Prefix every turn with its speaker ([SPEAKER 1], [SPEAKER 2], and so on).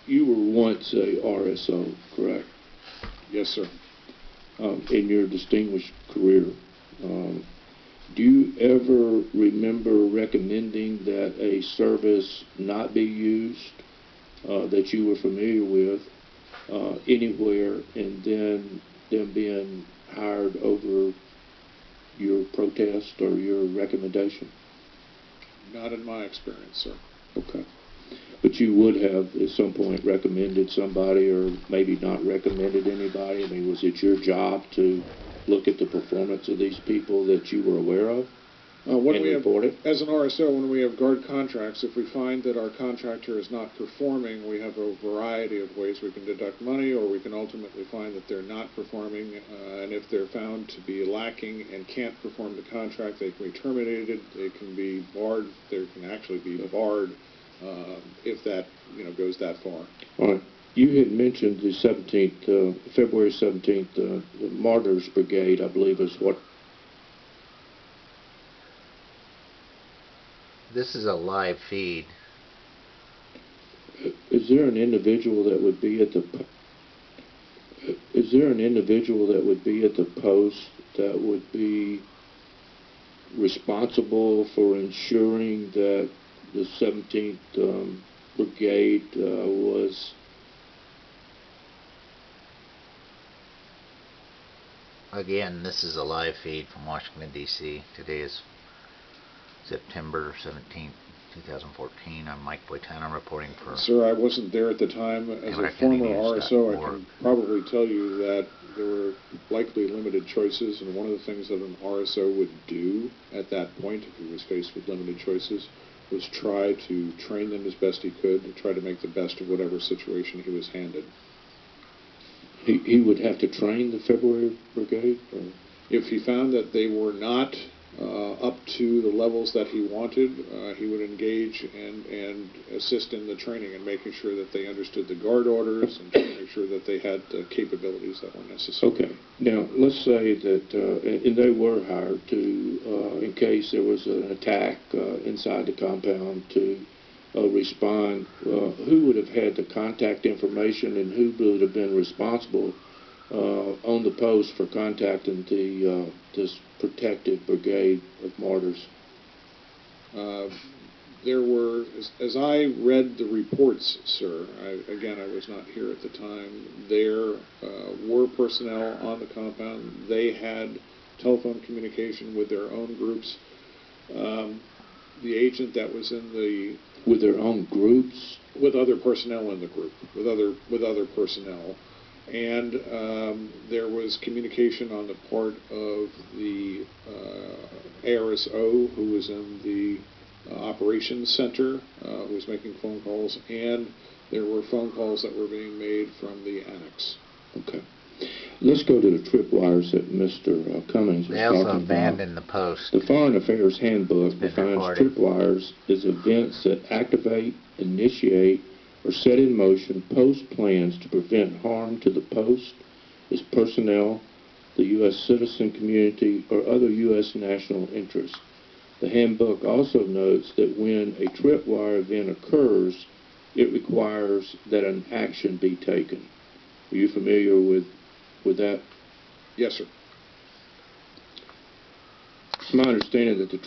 [SPEAKER 1] You were once a RSO, correct?
[SPEAKER 2] Yes, sir.
[SPEAKER 1] In your distinguished career, do you ever remember recommending that a service not be used that you were familiar with anywhere, and then them being hired over your protest or your recommendation?
[SPEAKER 2] Not in my experience, sir.
[SPEAKER 1] Okay. But you would have at some point recommended somebody, or maybe not recommended anybody? I mean, was it your job to look at the performance of these people that you were aware of and report it?
[SPEAKER 2] As an RSO, when we have guard contracts, if we find that our contractor is not performing, we have a variety of ways we can deduct money, or we can ultimately find that they're not performing, and if they're found to be lacking and can't perform the contract, they can be terminated, they can be barred, they can actually be barred if that goes that far.
[SPEAKER 1] All right. You had mentioned the 17th, February 17th, the Martyrs Brigade, I believe is what?
[SPEAKER 3] This is a live feed.
[SPEAKER 1] Is there an individual that would be at the? Is there an individual that would be at the post that would be responsible for ensuring that the 17th Brigade was?
[SPEAKER 3] Again, this is a live feed from Washington, D.C. Today is September 17th, 2014. I'm Mike Boitano reporting for...
[SPEAKER 2] Sir, I wasn't there at the time. As a former RSO, I can probably tell you that there were likely limited choices, and one of the things that an RSO would do at that point, if he was faced with limited choices, was try to train them as best he could, to try to make the best of whatever situation he was handed.
[SPEAKER 1] He would have to train the February Brigade? Or?
[SPEAKER 2] If he found that they were not up to the levels that he wanted, he would engage and assist in the training and making sure that they understood the guard orders and make sure that they had the capabilities that were necessary.
[SPEAKER 1] Okay. Now, let's say that, and they were hired to, in case there was an attack inside the compound, to respond. Who would have had the contact information, and who would have been responsible on the post for contacting the this protected brigade of martyrs?
[SPEAKER 2] There were, as I read the reports, sir, again, I was not here at the time, there were personnel on the compound. They had telephone communication with their own groups. The agent that was in the...
[SPEAKER 1] With their own groups?
[SPEAKER 2] With other personnel in the group, with other personnel. And there was communication on the part of the ARSO, who was in the operations center, who was making phone calls, and there were phone calls that were being made from the annex.
[SPEAKER 1] Okay. Let's go to the tripwires that Mr. Cummings was talking about.
[SPEAKER 3] They also abandoned the post.
[SPEAKER 1] The Foreign Affairs Handbook defines tripwires as events that activate, initiate, or set in motion post plans to prevent harm to the post, its personnel, the U.S. citizen community, or other U.S. national interests. The handbook also notes that when a tripwire event occurs, it requires that an action be taken. Are you familiar with that?
[SPEAKER 2] Yes, sir.
[SPEAKER 1] It's my understanding that the